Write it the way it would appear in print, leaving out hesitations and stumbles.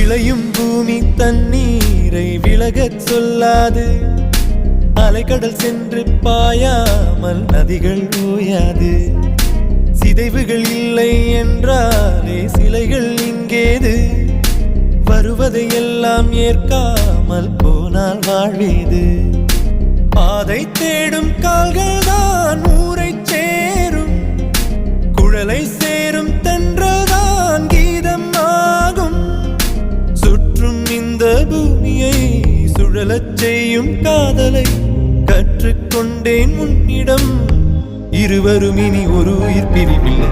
விளையும் பூமி தண்ணீரை விலகச் சொல்லாது. அலைக்கடல் சென்று பாயாமல் நதிகள் ஓயாது. சிதைவுகள் இல்லை என்றாலே சிலைகள் இங்கேது. வருவதை எல்லாம் ஏற்காமல் போனால் வாழ்வேது. பாதை தேடும் கால்கள் தான் ஊரை சேரும். குழலை சேரும் தென்றல்தான் கீதம் ஆகும். சுற்றும் இந்த பூமியை சுழலச் செய்யும் காதலை கற்றுக்கொண்டேன் உன்னிடம். இருவரும் இனி ஒரு உயிர் பிரிவில்லை.